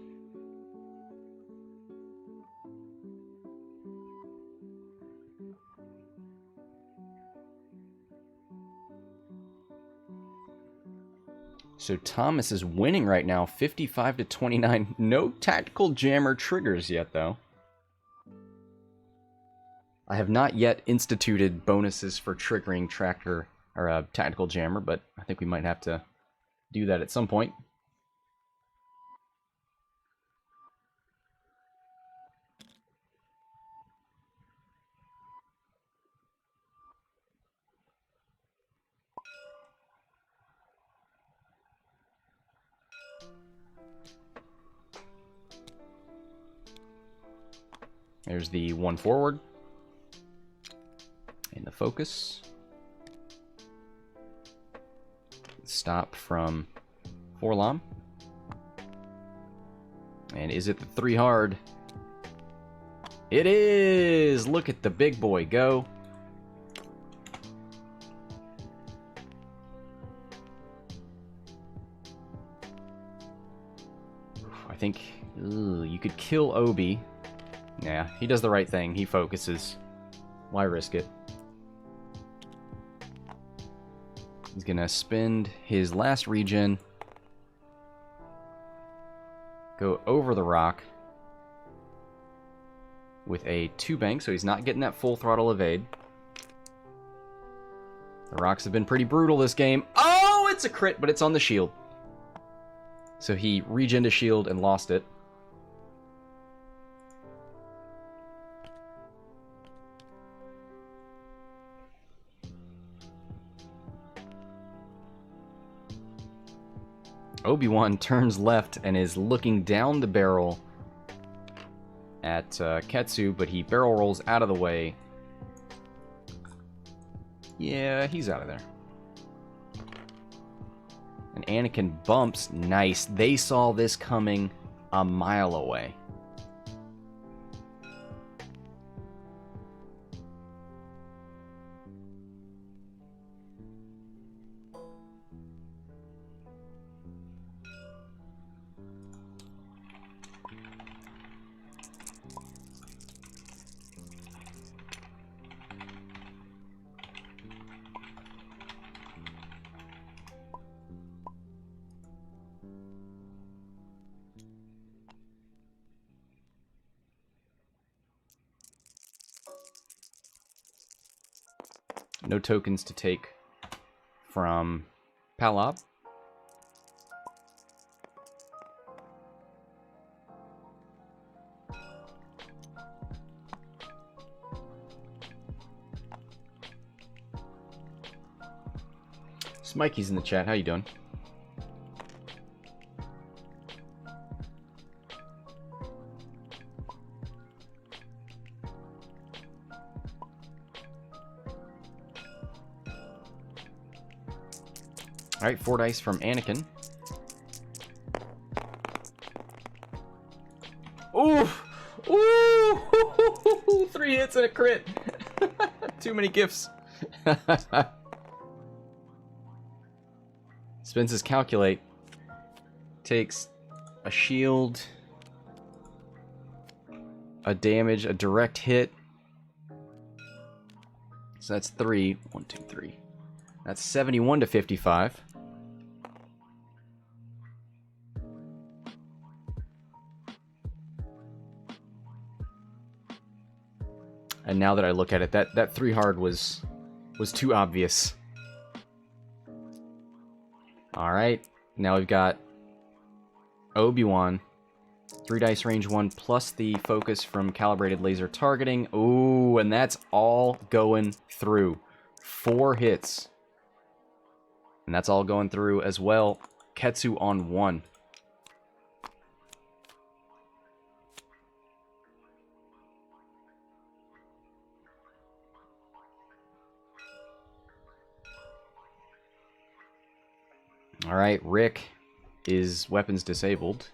A: So Thomas is winning right now, 55 to 29. No tactical jammer triggers yet, though. I have not yet instituted bonuses for triggering tracker or a tactical jammer, but I think we might have to do that at some point. There's the one forward. And the focus. Stop from Forlom. And is it the 3 hard? It is! Look at the big boy go. I think you could kill Obi. Yeah, he does the right thing. He focuses. Why risk it? He's gonna spend his last regen. Go over the rock. With a 2-bank, so he's not getting that full throttle evade. The rocks have been pretty brutal this game. Oh, it's a crit, but it's on the shield. So he regened a shield and lost it. Obi-Wan turns left and is looking down the barrel at Ketsu, but he barrel rolls out of the way. Yeah, he's out of there. And Anakin bumps. Nice. They saw this coming a mile away. No tokens to take from Palob. Smikey's in the chat. How you doing? All right, 4 dice from Anakin. Ooh! Ooh! 3 hits and a crit. Too many gifts. Spends his calculate. Takes a shield, a damage, a direct hit. So that's 3. 1, 2, 3. That's 71 to 55. And now that I look at it, that 3 hard was too obvious. Alright, now we've got Obi-Wan. 3 dice range 1 plus the focus from calibrated laser targeting. Ooh, and that's all going through. 4 hits. And that's all going through as well. Ketsu on 1. Alright, Rick is weapons disabled.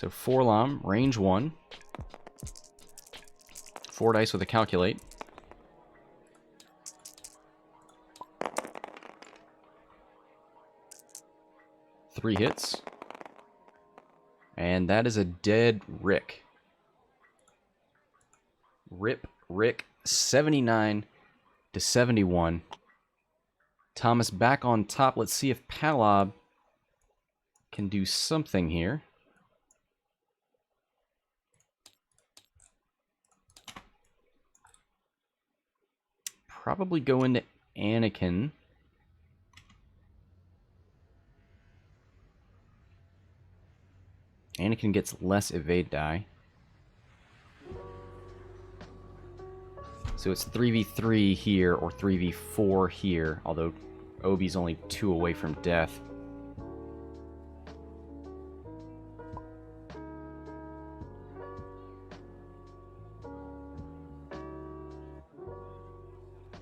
A: So 4-LOM, range 1. 4 dice with a calculate. Three hits. And that is a dead Rick. Rip Rick, 79 to 71. Thomas back on top. Let's see if Palob can do something here. Probably go into Anakin. Anakin gets less evade die. So it's 3v3 here or 3v4 here, although Obi's only 2 away from death.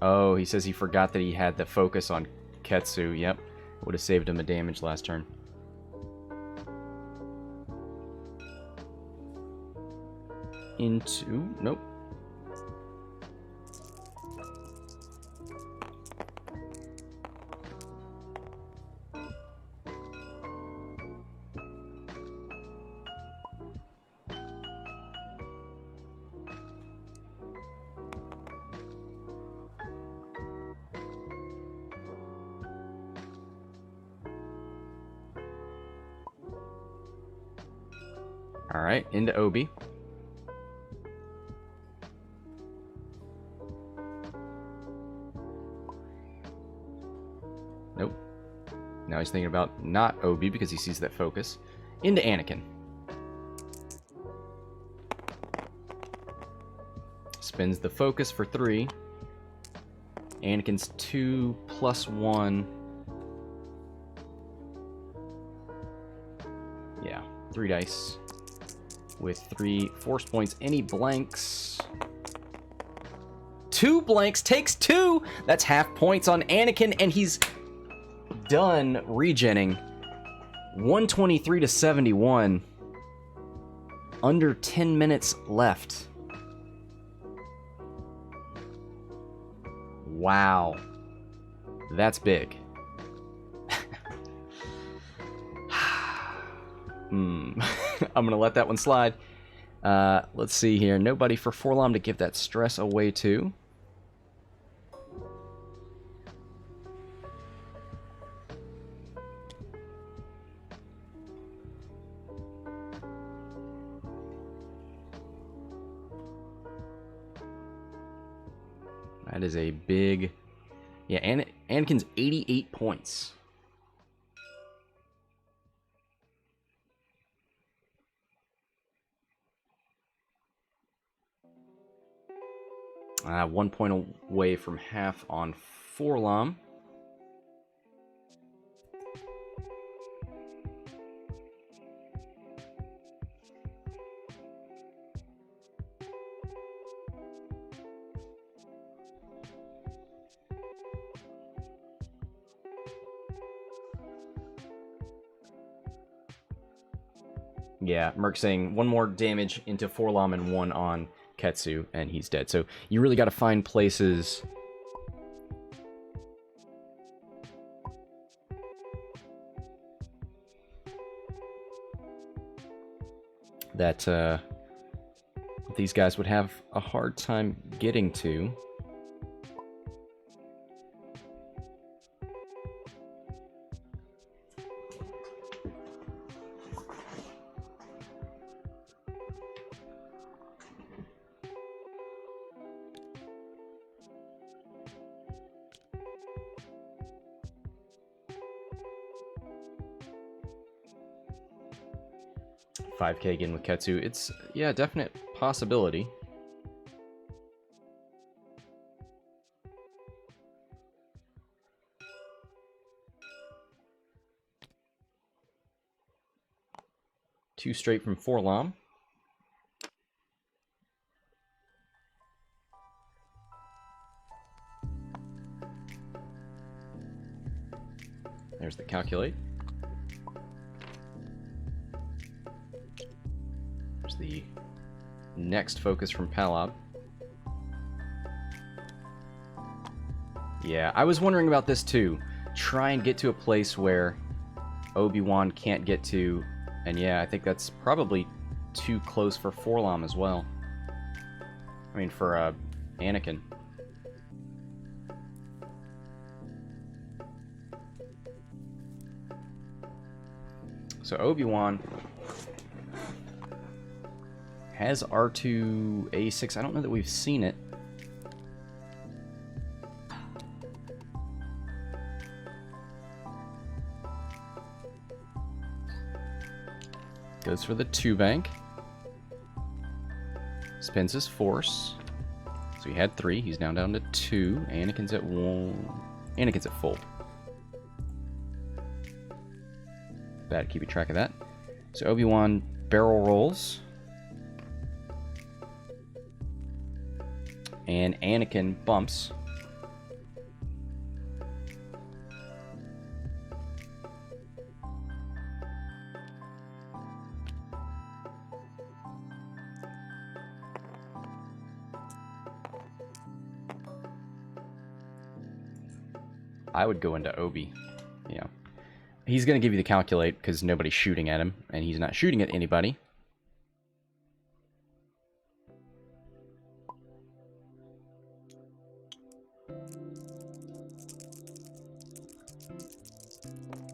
A: Oh, he says he forgot that he had the focus on Ketsu. Yep, would have saved him a damage last turn. Into... nope. Alright, into Obi. Nope. Now he's thinking about not Obi because he sees that focus. Into Anakin. Spins the focus for 3. Anakin's 2 plus 1. Yeah, 3 dice. With 3 force points. Any blanks? 2 blanks. Takes 2! That's half points on Anakin, and he's done regenning. 123 to 71. Under 10 minutes left. Wow. That's big. I'm going to let that one slide. Let's see here. Nobody for 4-LOM to give that stress away to. That is a big... yeah, Anakin's 88 points. One point away from half on 4-LOM. Yeah, Merc saying 1 more damage into 4-LOM and 1 on Ketsu, and he's dead. So you really got to find places that these guys would have a hard time getting to. $5K again with Ketsu. It's, yeah, definite possibility. Two straight from 4-LOM. There's the calculate. the next focus from Palob. Yeah, I was wondering about this too. Try and get to a place where Obi-Wan can't get to, and yeah, I think that's probably too close for Forlom as well. I mean, for Anakin. So Obi-Wan has R2-A6. I don't know that we've seen it. Goes for the 2-bank. Spends his force. So he had 3. He's now down to 2. Anakin's at 1. Anakin's at full. Bad keeping track of that. So Obi-Wan barrel rolls. And Anakin bumps. I would go into Obi. Yeah. He's going to give you the calculate because nobody's shooting at him, and he's not shooting at anybody.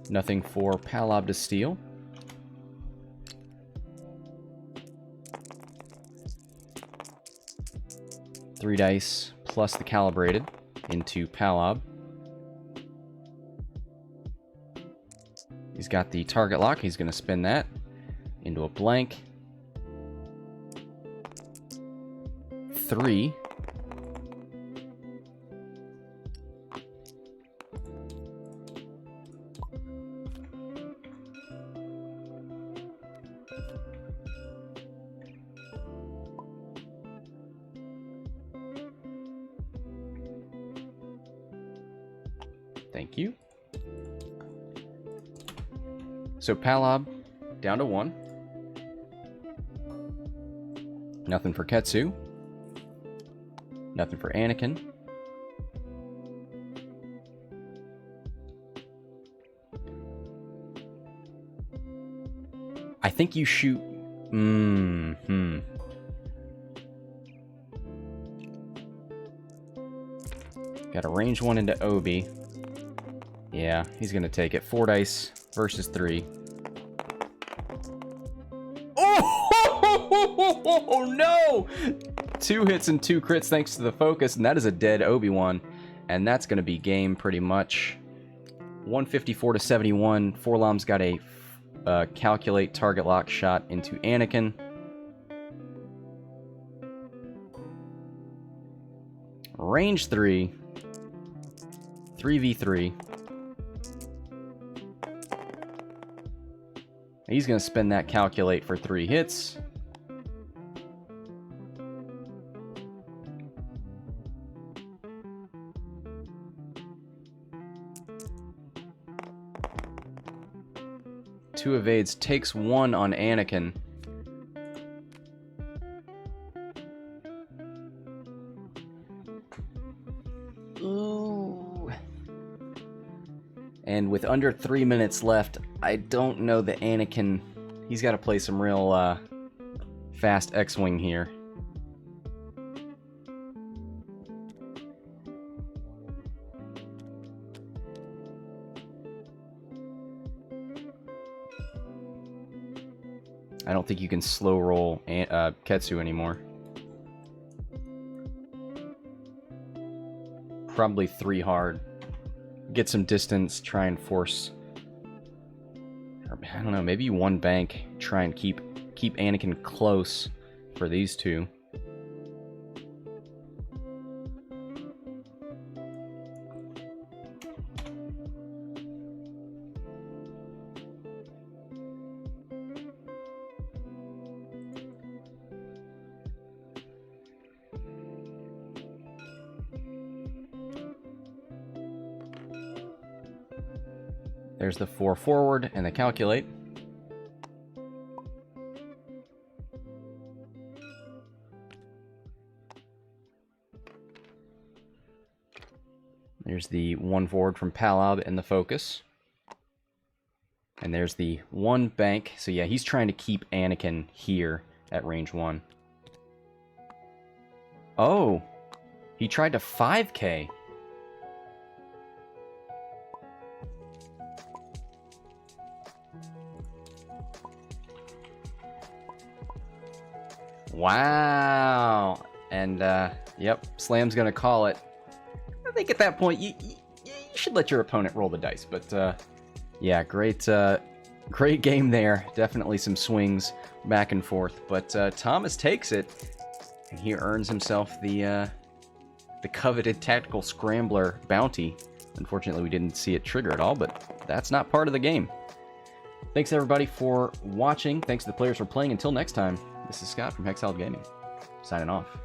A: Nothing for Palob to steal. Three dice plus the calibrated into Palob. He's got the target lock. He's going to spin that into a blank. 3. Thank you. So Palob down to 1. Nothing for Ketsu. Nothing for Anakin. I think you shoot... Got a range 1 into Obi. Yeah, he's going to take it. 4 dice versus 3. Oh, no! 2 hits and 2 crits thanks to the focus, and that is a dead Obi-Wan. And that's going to be game pretty much. 154 to 71. Forlom's got a calculate target lock shot into Anakin. Range 3. 3v3. He's going to spend that calculate for 3 hits. Two evades, takes 1 on Anakin. Ooh. And with under 3 minutes left, I don't know that Anakin... He's got to play some real fast X-Wing here. I don't think you can slow roll Ketsu anymore. Probably 3 hard. Get some distance, try and force... I don't know, maybe 1 bank. Try and keep Anakin close for these 2. There's the 4 forward and the calculate. There's the 1 forward from Palob in the focus. And there's the 1 bank. So yeah, he's trying to keep Anakin here at range 1. Oh, he tried to 5k. Wow. And, yep, Slam's going to call it. I think at that point, you should let your opponent roll the dice. But, yeah, great game there. Definitely some swings back and forth. But Thomas takes it, and he earns himself the coveted Tactical Scrambler bounty. Unfortunately, we didn't see it trigger at all, but that's not part of the game. Thanks, everybody, for watching. Thanks to the players for playing. Until next time, this is Scott from Hexiled Gaming, signing off.